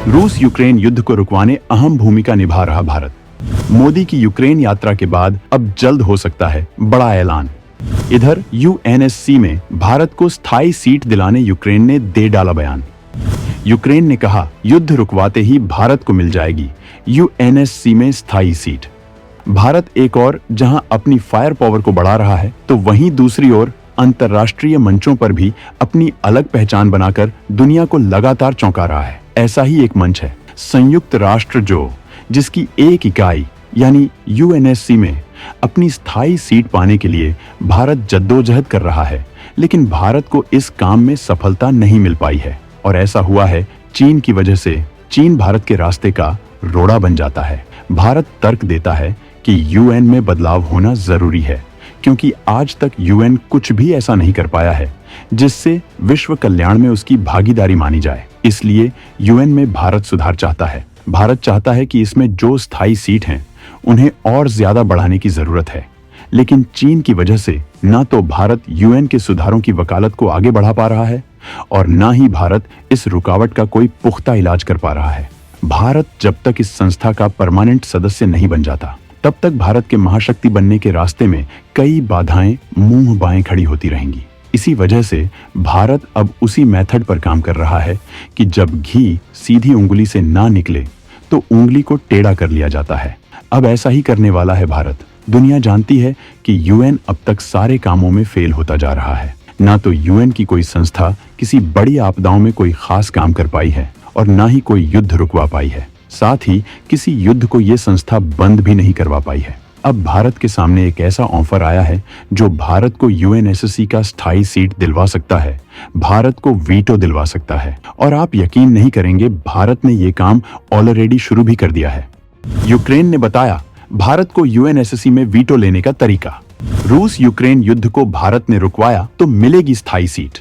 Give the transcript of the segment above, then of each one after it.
रूस यूक्रेन युद्ध को रुकवाने अहम भूमिका निभा रहा भारत। मोदी की यूक्रेन यात्रा के बाद अब जल्द हो सकता है बड़ा ऐलान। इधर यूएनएससी में भारत को स्थायी सीट दिलाने यूक्रेन ने दे डाला बयान। यूक्रेन ने कहा युद्ध रुकवाते ही भारत को मिल जाएगी यूएनएससी में स्थायी सीट। भारत एक और जहां अपनी फायर पावर को बढ़ा रहा है, तो वहीं दूसरी ओर अंतर्राष्ट्रीय मंचों पर भी अपनी अलग पहचान बनाकर दुनिया को लगातार चौंका रहा है। ऐसा ही एक मंच है संयुक्त राष्ट्र, जिसकी एक इकाई यानी यूएनएससी में अपनी स्थायी सीट पाने के लिए भारत जद्दोजहद कर रहा है, लेकिन भारत को इस काम में सफलता नहीं मिल पाई है। और ऐसा हुआ है चीन की वजह से। चीन भारत के रास्ते का रोड़ा बन जाता है। भारत तर्क देता है कि यूएन में बदलाव होना जरूरी है, क्योंकि आज तक यूएन कुछ भी ऐसा नहीं कर पाया है जिससे विश्व कल्याण में उसकी भागीदारी मानी जाए। इसलिए यूएन में भारत सुधार चाहता है। भारत चाहता है कि इसमें जो स्थायी सीट हैं उन्हें और ज्यादा बढ़ाने की जरूरत है, लेकिन चीन की वजह से ना तो भारत यूएन के सुधारों की वकालत को आगे बढ़ा पा रहा है और ना ही भारत इस रुकावट का कोई पुख्ता इलाज कर पा रहा है। भारत जब तक इस संस्था का परमानेंट सदस्य नहीं बन जाता, तब तक भारत के महाशक्ति बनने के रास्ते में कई बाधाएं मुंह बाएं खड़ी होती रहेंगी। इसी वजह से भारत अब उसी मेथड पर काम कर रहा है कि जब घी सीधी उंगली से ना निकले तो उंगली को टेढ़ा कर लिया जाता है। अब ऐसा ही करने वाला है भारत। दुनिया जानती है कि यूएन अब तक सारे कामों में फेल होता जा रहा है। ना तो यूएन की कोई संस्था किसी बड़ी आपदाओं में कोई खास काम कर पाई है और ना ही कोई युद्ध रुकवा पाई है। साथ ही किसी युद्ध को ये संस्था बंद भी नहीं करवा पाई है। अब भारत के सामने एक ऐसा ऑफर आया है जो भारत को यूएनएससी का स्थायी सीट दिलवा सकता है, भारत को वीटो दिलवा सकता है। और आप यकीन नहीं करेंगे, भारत ने ये काम ऑलरेडी शुरू भी कर दिया है। यूक्रेन ने बताया भारत को यूएनएससी में वीटो लेने का तरीका। रूस यूक्रेन युद्ध को भारत ने रुकवाया तो मिलेगी स्थायी सीट।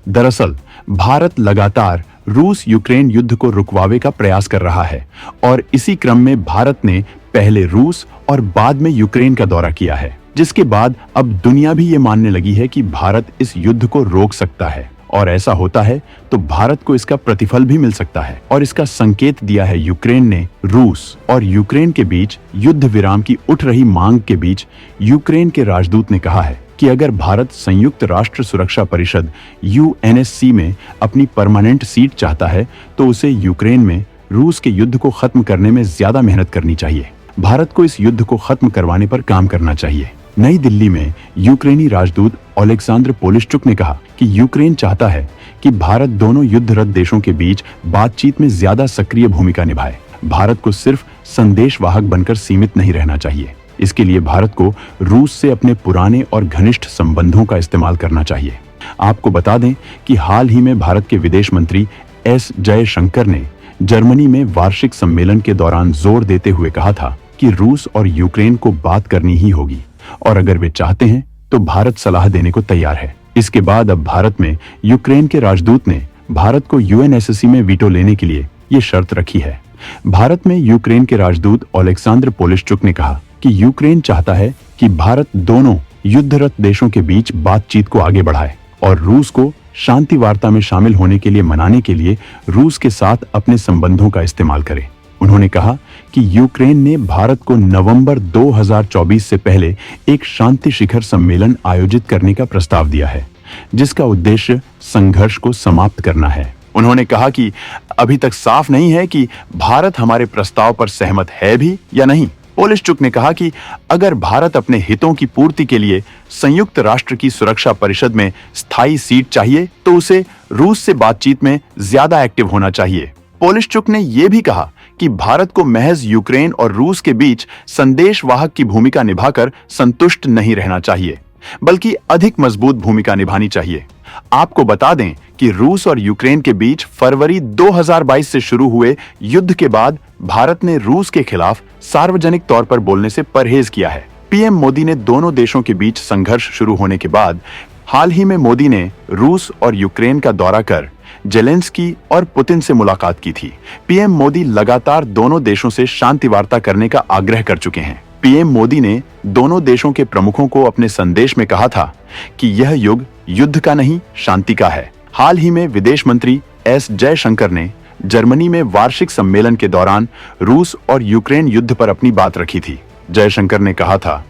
दरअसल भारत लगातार रूस यूक्रेन युद्ध को रुकवावे का प्रयास कर रहा है और इसी क्रम में भारत ने पहले रूस और बाद में यूक्रेन का दौरा किया है, जिसके बाद अब दुनिया भी ये मानने लगी है कि भारत इस युद्ध को रोक सकता है। और ऐसा होता है तो भारत को इसका प्रतिफल भी मिल सकता है। और इसका संकेत दिया है यूक्रेन ने। रूस और यूक्रेन के बीच युद्ध विराम की उठ रही मांग के बीच यूक्रेन के राजदूत ने कहा है कि अगर भारत संयुक्त राष्ट्र सुरक्षा परिषद यूएनएससी में अपनी परमानेंट सीट चाहता है तो उसे यूक्रेन में रूस के युद्ध को खत्म करने में ज्यादा मेहनत करनी चाहिए। भारत को इस युद्ध को खत्म करवाने पर काम करना चाहिए। नई दिल्ली में यूक्रेनी राजदूत ओलेक्सांद्र पोलिश्चुक ने कहा कि यूक्रेन चाहता है कि भारत दोनों युद्धरत देशों के बीच बातचीत में ज्यादा सक्रिय भूमिका निभाए। भारत को सिर्फ संदेशवाहक बनकर सीमित नहीं रहना चाहिए। इसके लिए भारत को रूस से अपने पुराने और घनिष्ठ संबंधों का इस्तेमाल करना चाहिए। आपको बता दें कि हाल ही में भारत के विदेश मंत्री एस जयशंकर ने जर्मनी में वार्षिक सम्मेलन के दौरान जोर देते हुए कहा था कि रूस और यूक्रेन को बात करनी ही होगी और अगर वे चाहते हैं तो भारत सलाह देने को तैयार है। इसके बाद अब भारत में यूक्रेन के राजदूत ने भारत को यूएनएससी में वीटो लेने के लिए ये शर्त रखी है। भारत में यूक्रेन के राजदूत ओलेक्सांद्र पोलिश्चुक ने कहा कि यूक्रेन चाहता है कि भारत दोनों युद्धरत देशों के बीच बातचीत को आगे बढ़ाए और रूस को शांति वार्ता में शामिल होने के लिए मनाने के लिए रूस के साथ अपने संबंधों का इस्तेमाल करे। उन्होंने कहा कि यूक्रेन ने भारत को नवंबर 2024 से पहले एक शांति शिखर सम्मेलन आयोजित करने का प्रस्ताव दिया है, जिसका उद्देश्य संघर्ष को समाप्त करना है। उन्होंने कहा कि अभी तक साफ नहीं है कि भारत हमारे प्रस्ताव पर सहमत है भी या नहीं। पोलिश्चुक ने कहा कि अगर भारत अपने हितों की पूर्ति के लिए संयुक्त राष्ट्र की सुरक्षा परिषद में स्थायी सीट चाहिए तो उसे रूस से बातचीत में ज्यादा एक्टिव होना चाहिए। पोलिश्चुक ने यह भी कहा कि भारत को महज यूक्रेन और रूस के बीच संदेशवाहक की भूमिका निभाकर संतुष्ट नहीं रहना चाहिए, बल्कि अधिक मजबूत भूमिका निभानी चाहिए। आपको बता दें कि रूस और यूक्रेन के बीच फरवरी 2022 से शुरू हुए युद्ध के बाद भारत ने रूस के खिलाफ सार्वजनिक तौर पर बोलने से परहेज किया है। पीएम मोदी ने दोनों देशों के बीच संघर्ष शुरू होने के बाद हाल ही में मोदी ने रूस और यूक्रेन का दौरा कर जेलेंस्की और पुतिन से मुलाकात की थी। पीएम मोदी लगातार दोनों देशों से शांति वार्ता करने का आग्रह कर चुके हैं। पीएम मोदी ने दोनों देशों के प्रमुखों को अपने संदेश में कहा था कि यह युग युद्ध का नहीं, शांति का है। हाल ही में विदेश मंत्री एस जयशंकर ने जर्मनी में वार्षिक सम्मेलन के दौरान रूस और यूक्रेन युद्ध पर अपनी बात रखी थी। जयशंकर ने कहा था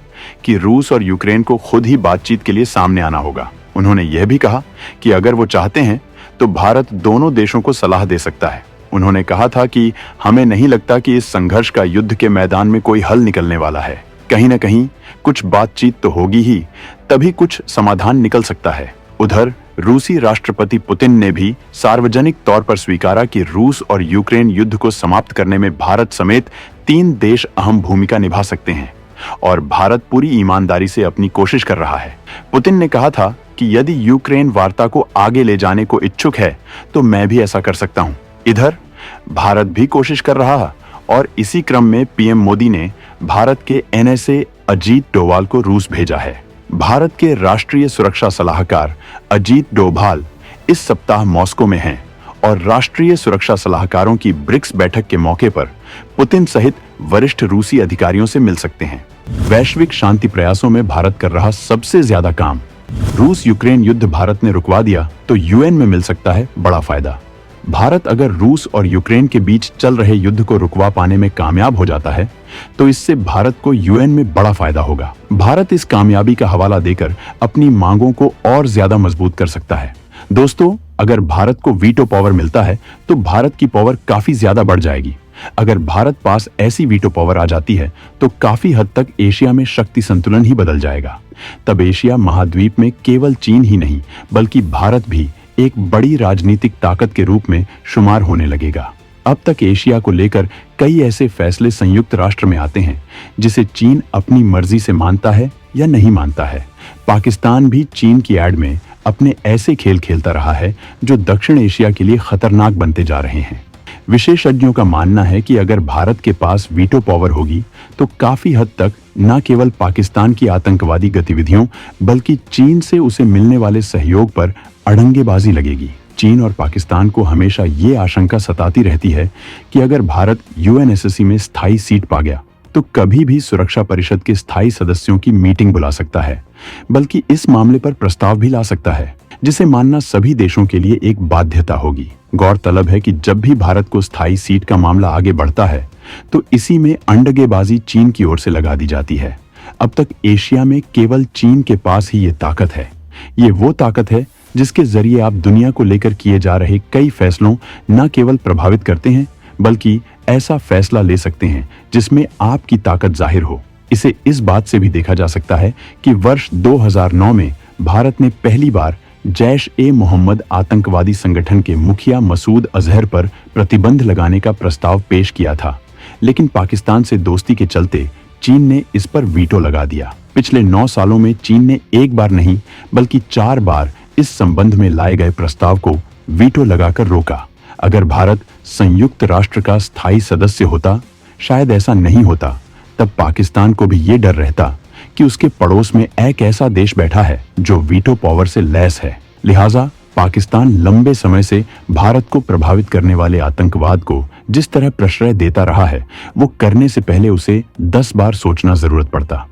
कि रूस और यूक्रेन को खुद ही बातचीत के लिए सामने आना होगा। उन्होंने यह भी कहा कि अगर वो चाहते हैं तो भारत दोनों देशों को सलाह दे सकता है। उन्होंने कहा था कि हमें नहीं लगता कि इस संघर्ष का युद्ध के मैदान में कोई हल निकलने वाला है। कहीं न कहीं कुछ बातचीत तो होगी ही, तभी कुछ समाधान निकल सकता है। उधर रूसी राष्ट्रपति पुतिन ने भी सार्वजनिक तौर पर स्वीकारा कि रूस और यूक्रेन युद्ध को समाप्त करने में भारत समेत 3 देश अहम भूमिका निभा सकते हैं और भारत पूरी ईमानदारी से अपनी कोशिश कर रहा है। पुतिन ने कहा था कि यदि यूक्रेन वार्ता को आगे ले जाने को इच्छुक है तो मैं भी ऐसा कर सकता हूं। इधर भारत भी कोशिश कर रहा है और इसी क्रम में पीएम मोदी ने भारत के NSA अजीत डोभाल को रूस भेजा है। भारत के राष्ट्रीय सुरक्षा सलाहकार अजीत डोभाल इस सप्ताह मॉस्को में हैं और राष्ट्रीय सुरक्षा सलाहकारों की ब्रिक्स बैठक के मौके पर पुतिन सहित वरिष्ठ रूसी अधिकारियों से मिल सकते हैं। वैश्विक शांति प्रयासों में भारत कर रहा सबसे ज्यादा काम। रूस यूक्रेन युद्ध भारत ने रुकवा दिया तो यूएन में मिल सकता है बड़ा फायदा। भारत अगर रूस और यूक्रेन के बीच चल रहे युद्ध को रुकवा पाने में कामयाब हो जाता है तो इससे भारत को यूएन में बड़ा फायदा होगा। भारत इस कामयाबी का हवाला देकर अपनी मांगों को और ज्यादा मजबूत कर सकता है। दोस्तों, अगर भारत को वीटो पावर मिलता है तो भारत की पावर काफी ज्यादा बढ़ जाएगी। अगर भारत पास ऐसी वीटो पावर आ जाती है तो काफी हद तक एशिया में शक्ति संतुलन ही बदल जाएगा। तब एशिया महाद्वीप में केवल चीन ही नहीं बल्कि भारत भी एक बड़ी राजनीतिक ताकत के रूप में शुमार होने लगेगा। अब तक एशिया को लेकर कई ऐसे फैसले संयुक्त राष्ट्र में आते हैं जिसे चीन अपनी मर्जी से मानता है या नहीं मानता है। पाकिस्तान भी चीन की एड में अपने ऐसे खेल खेलता रहा है जो दक्षिण एशिया के लिए खतरनाक बनते जा रहे हैं। विशेषज्ञों का मानना है कि अगर भारत के पास वीटो पावर होगी तो काफी हद तक न केवल पाकिस्तान की आतंकवादी गतिविधियों बल्कि चीन से उसे मिलने वाले सहयोग पर अड़ंगेबाजी लगेगी। चीन और पाकिस्तान को हमेशा ये आशंका सताती रहती है कि अगर भारत UNSC में स्थायी सीट पा गया तो कभी भी सुरक्षा परिषद के स्थायी सदस्यों की मीटिंग बुला सकता है, बल्कि इस मामले पर प्रस्ताव भी ला सकता है, जिसे मानना सभी देशों के लिए एक बाध्यता होगी। गौरतलब है कि जब भी भारत को स्थायी सीट का मामला आगे बढ़ता है तो इसी में अंडगेबाजी चीन की ओर से लगा दी जाती है। अब तक एशिया में केवल चीन के पास ही ये ताकत है। ये वो ताकत है जिसके जरिए आप दुनिया को लेकर किए जा रहे कई फैसलों न केवल प्रभावित करते हैं बल्कि ऐसा फैसला ले सकते हैं जिसमें आपकी ताकत जाहिर हो। इसे इस बात से भी देखा जा सकता है कि वर्ष 2009 में भारत ने पहली बार जैश-ए-मोहम्मद आतंकवादी संगठन के मुखिया मसूद अजहर पर प्रतिबंध लगाने का प्रस्ताव पेश किया था, लेकिन पाकिस्तान से दोस्ती के चलते चीन ने इस पर वीटो लगा दिया। पिछले 9 सालों में चीन ने एक बार नहीं बल्कि 4 बार इस संबंध में लाए गए प्रस्ताव को वीटो लगाकर रोका। अगर भारत संयुक्त राष्ट्र का स्थायी सदस्य होता, शायद ऐसा नहीं होता। तब पाकिस्तान को भी ये डर रहता कि उसके पड़ोस में एक ऐसा देश बैठा है जो वीटो पावर से लैस है। लिहाजा पाकिस्तान लंबे समय से भारत को प्रभावित करने वाले आतंकवाद को जिस तरह प्रश्रय देता रहा है, वो करने से पहले उसे 10 बार सोचना जरूरत पड़ता।